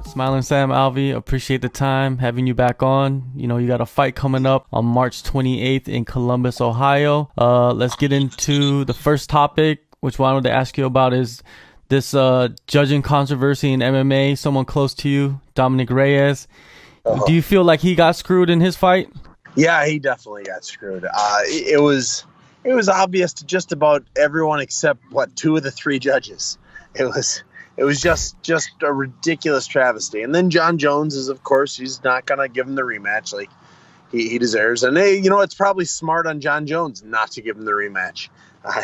Smiling Sam Alvey, appreciate the time having you back on. You got a fight coming up on March 28th in Columbus, Ohio. Let's get into the first topic, which I wanted to ask you about is this judging controversy in MMA. Someone close to you, Dominic Reyes. Do you feel like he got screwed in his fight? Yeah, he definitely got screwed. It was obvious to just about everyone except two of the three judges. It was just a ridiculous travesty. And then Jon Jones is, of course, he's not gonna give him the rematch like he deserves. And it's probably smart on Jon Jones not to give him the rematch.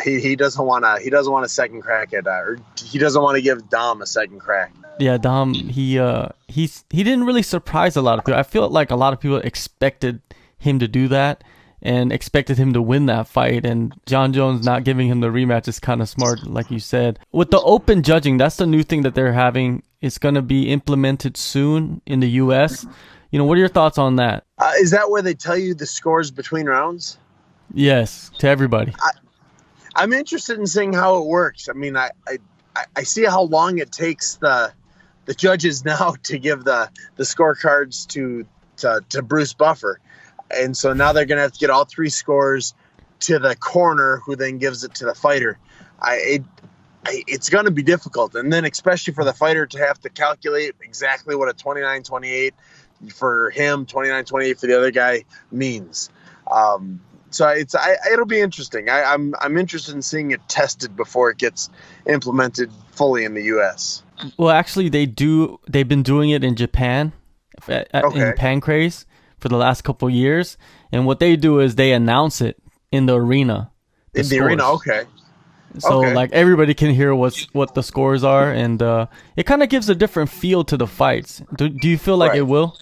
He doesn't want a second crack at or he doesn't want to give Dom a second crack. Yeah, Dom, he didn't really surprise a lot of people. I feel like a lot of people expected him to do that and expected him to win that fight, and Jon Jones not giving him the rematch is kind of smart, like you said. With the open judging, that's the new thing that they're having. It's going to be implemented soon in the U.S. What are your thoughts on that? Is that where they tell you the scores between rounds? Yes, to everybody. I'm interested in seeing how it works. I mean, I see how long it takes the judges now to give the scorecards to Bruce Buffer. And so now they're going to have to get all three scores to the corner, who then gives it to the fighter. It's going to be difficult. And then especially for the fighter to have to calculate exactly what a 29-28 for him, 29-28 for the other guy means. So it'll be interesting. I'm interested in seeing it tested before it gets implemented fully in the U.S. Well, actually, they've been doing it in Japan, in Pancrase, for the last couple years, and what they do is they announce it in the arena. In the arena, okay. So like everybody can hear what the scores are, and it kind of gives a different feel to the fights. Do you feel like it will?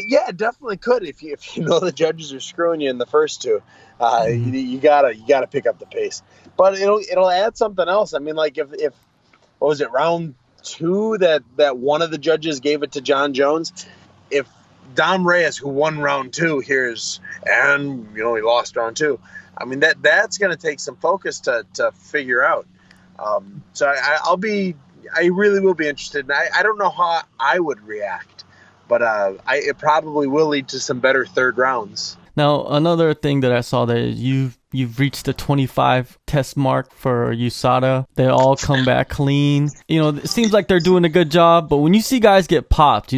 Yeah, it definitely could. If you know the judges are screwing you in the first two, you gotta pick up the pace. But it'll add something else. I mean, like if what was it, round 2 that one of the judges gave it to Jon Jones, if Dom Reyes, who won round 2, hears and he lost round 2. I mean that's going to take some focus to figure out. So I really will be interested. And I don't know how I would react, but it probably will lead to some better third rounds. Now another thing that I saw that you've reached the 25 test mark for USADA. They all come back clean. It seems like they're doing a good job, but when you see guys get popped,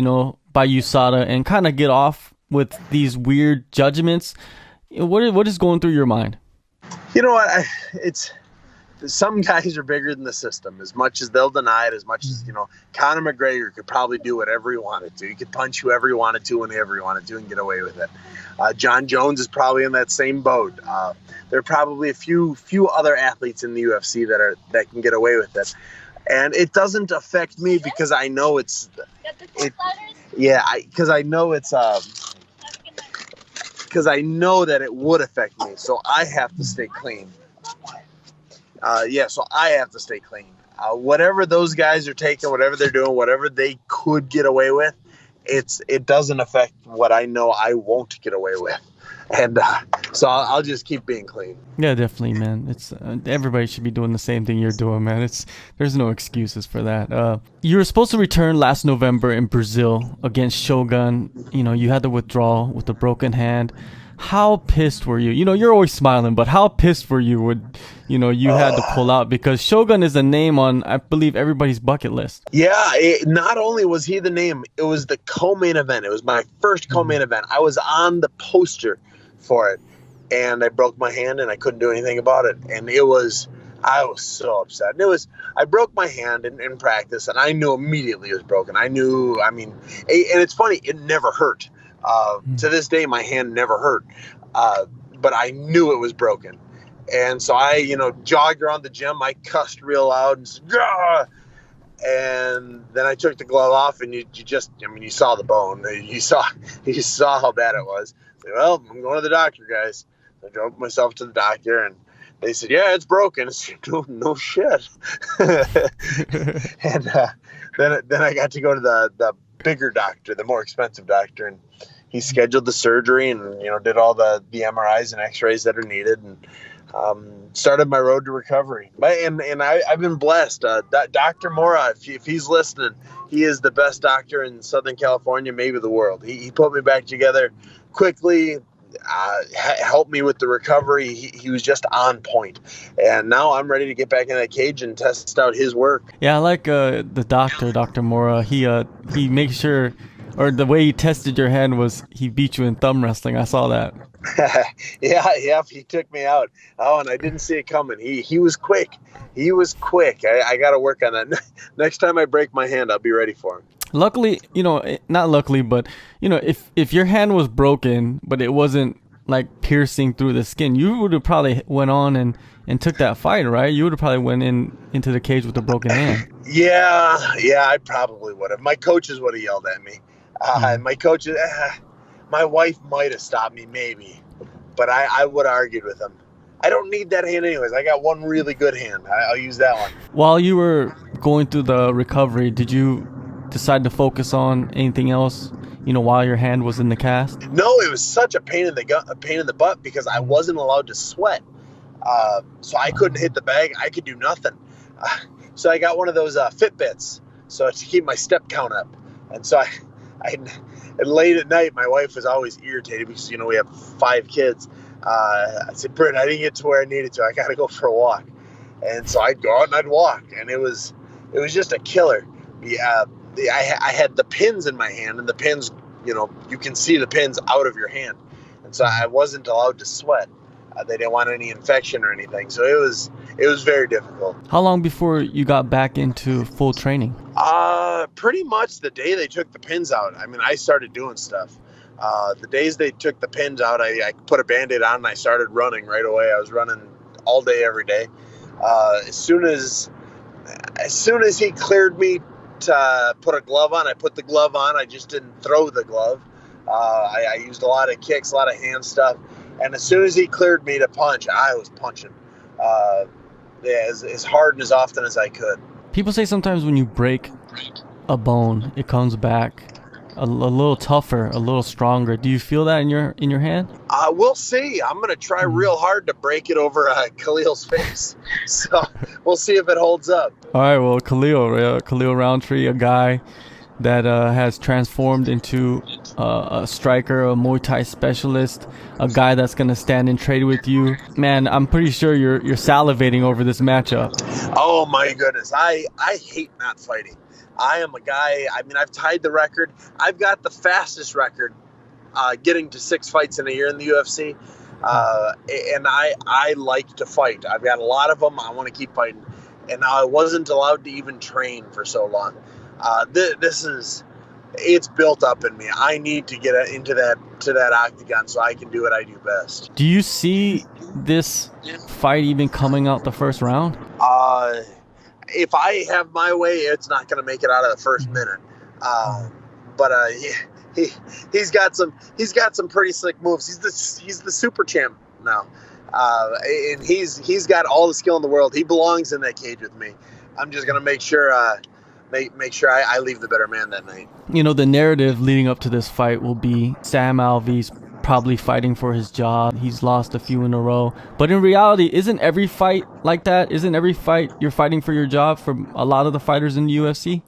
by USADA and kind of get off with these weird judgments, what is going through your mind? You know what? It's some guys are bigger than the system. As much as they'll deny it, as much as Conor McGregor could probably do whatever he wanted to. He could punch whoever he wanted to whenever he wanted to and get away with it. Jon Jones is probably in that same boat. There are probably a few other athletes in the UFC that can get away with it, and it doesn't affect me because I know that it would affect me, so I have to stay clean. So I have to stay clean. Whatever those guys are taking, whatever they're doing, whatever they could get away with, it doesn't affect what I know I won't get away with. And so I'll just keep being clean. Yeah, definitely, man. It's everybody should be doing the same thing you're doing, man. There's no excuses for that. You were supposed to return last November in Brazil against Shogun. You had to withdraw with a broken hand. How pissed were you? You're always smiling, but how pissed were you when you had to pull out? Because Shogun is a name on, I believe, everybody's bucket list. Yeah, not only was he the name, it was the co-main event. It was my first co-main event. I was on the poster for it, and I broke my hand and I couldn't do anything about it. And I was so upset. And I broke my hand in practice, and I knew immediately it was broken. And it's funny, it never hurt. To this day, my hand never hurt, but I knew it was broken. And so I, jogged around the gym. I cussed real loud and said, "Gah!" And then I took the glove off, and you saw the bone. You saw how bad it was. I said, well, I'm going to the doctor, guys. I drove myself to the doctor, and they said, yeah, it's broken. I said, no shit. And then I got to go to the bigger doctor, the more expensive doctor, and he scheduled the surgery and did all the MRIs and X-rays that are needed, and started my road to recovery. And I've been blessed. Dr. Mora, if he's listening, He is the best doctor in Southern California, maybe the world. He put me back together quickly, helped me with the recovery. He was just on point. And now I'm ready to get back in that cage and test out his work. Yeah, I like the doctor, Dr. Mora. He makes sure, or the way he tested your hand was he beat you in thumb wrestling. I saw that. Yeah, he took me out. Oh, and I didn't see it coming. He was quick. He was quick. I got to work on that. Next time I break my hand, I'll be ready for him. Luckily, not luckily, but if your hand was broken, but it wasn't like piercing through the skin, you would have probably went on and took that fight, right? You would have probably went into the cage with a broken hand. Yeah, I probably would have. My coaches would have yelled at me. My coaches, my wife might have stopped me, maybe, but I would have argued with them. I don't need that hand anyways. I got one really good hand. I'll use that one. While you were going through the recovery, did you decide to focus on anything else, while your hand was in the cast? No, it was such a pain in the butt because I wasn't allowed to sweat. So I couldn't hit the bag. I could do nothing. So I got one of those Fitbits, so to keep my step count up. And so and late at night, my wife was always irritated because, we have 5 kids. I said, Britt, I didn't get to where I needed to. I got to go for a walk. And so I'd go out and I'd walk, and it was just a killer. I had the pins in my hand, and the pins, you can see the pins out of your hand. And so I wasn't allowed to sweat. They didn't want any infection or anything. So it was very difficult. How long before you got back into full training? Pretty much the day they took the pins out. I mean, I started doing stuff. The days they took the pins out, I put a Band-Aid on and I started running right away. I was running all day, every day. As soon as he cleared me to put a glove on, I put the glove on. I just didn't throw the glove. I used a lot of kicks, a lot of hand stuff. And as soon as he cleared me to punch, I was punching as hard and as often as I could. People say sometimes when you break a bone, it comes back a little tougher, a little stronger. Do you feel that in your hand? We'll see. I'm going to try real hard to break it over Khalil's face. So we'll see if it holds up. All right, well, Khalil Rountree, a guy that has transformed into a striker, a Muay Thai specialist, a guy that's going to stand and trade with you. Man, I'm pretty sure you're salivating over this matchup. Oh, my goodness. I hate not fighting. I am a guy, I've tied the record. I've got the fastest record getting to 6 fights in a year in the UFC. And I like to fight. I've got a lot of them. I want to keep fighting. And I wasn't allowed to even train for so long. It's built up in me. I need to get into that octagon so I can do what I do best. Do you see this fight even coming out the first round? If I have my way, it's not going to make it out of the first minute. But he's got some pretty slick moves. He's the super champ now, and he's got all the skill in the world. He belongs in that cage with me. I'm just going to make sure I leave the better man that night. The narrative leading up to this fight will be Sam Alvey's probably fighting for his job. He's lost a few in a row. But in reality, isn't every fight like that? Isn't every fight you're fighting for your job for a lot of the fighters in the UFC?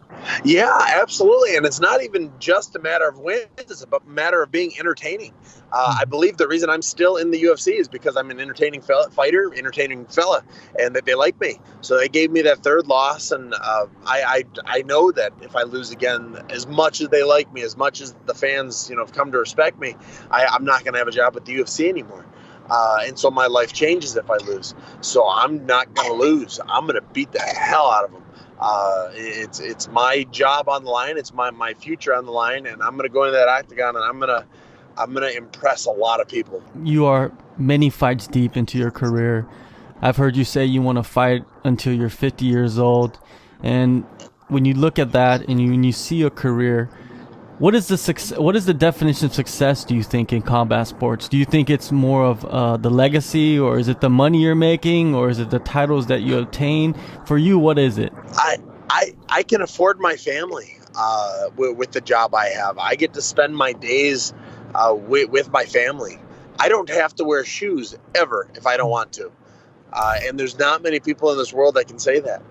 Yeah, absolutely. And it's not even just a matter of wins. It's a matter of being entertaining. I believe the reason I'm still in the UFC is because I'm an entertaining fighter, entertaining fella, and that they like me. So they gave me that third loss, and I know that if I lose again, as much as they like me, as much as the fans have come to respect me, I'm not going to have a job with the UFC anymore. And so my life changes if I lose. So I'm not going to lose. I'm going to beat the hell out of them. It's my job on the line. It's my future on the line, and I'm going to go into that octagon, and I'm going to impress a lot of people. You are many fights deep into your career. I've heard you say you want to fight until you're 50 years old. And when you look at that and when you see your career, what is the definition of success, do you think, in combat sports? Do you think it's more of the legacy, or is it the money you're making, or is it the titles that you obtain? For you, what is it? I can afford my family with the job I have. I get to spend my days with my family. I don't have to wear shoes ever if I don't want to. And there's not many people in this world that can say that.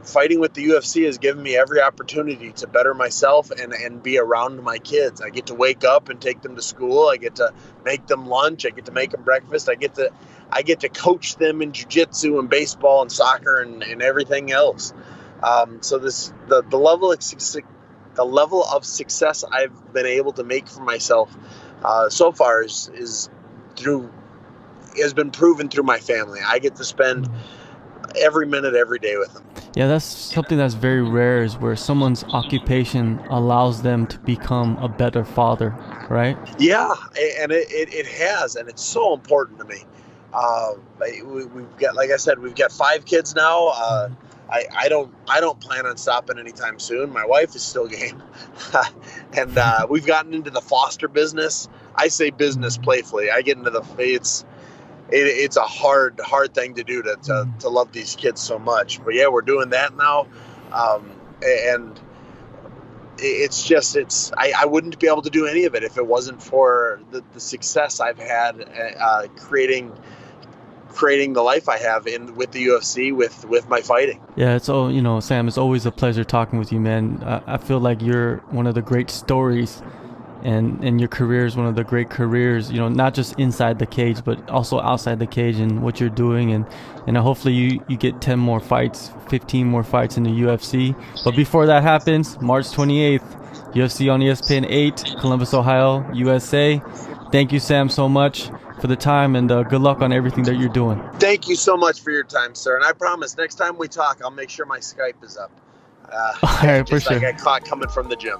Fighting with the UFC has given me every opportunity to better myself and be around my kids. I get to wake up and take them to school. I get to make them lunch. I get to make them breakfast. I get to coach them in jiu-jitsu and baseball and soccer and everything else. So the level of success I've been able to make for myself so far has been proven through my family. I get to spend every minute, every day with them. Yeah, that's something that's very rare, is where someone's occupation allows them to become a better father, right? Yeah, and it has, and it's so important to me. We've got, like I said, we've got 5 kids now. I don't plan on stopping anytime soon. My wife is still game, and we've gotten into the foster business. I say business playfully. I get into it's a hard thing to do to love these kids so much. But yeah, we're doing that now, and I wouldn't be able to do any of it if it wasn't for the success I've had creating the life I have with the UFC, with my fighting. Yeah, Sam, it's always a pleasure talking with you, man. I feel like you're one of the great stories, and your career is one of the great careers, not just inside the cage, but also outside the cage, and what you're doing. And hopefully you get 10 more fights, 15 more fights in the UFC. But before that happens, March 28th, UFC on ESPN 8, Columbus, Ohio, USA. Thank you, Sam, so much for the time, and good luck on everything that you're doing. Thank you so much for your time, sir. And I promise next time we talk, I'll make sure my Skype is up. All right, for sure. I got caught coming from the gym.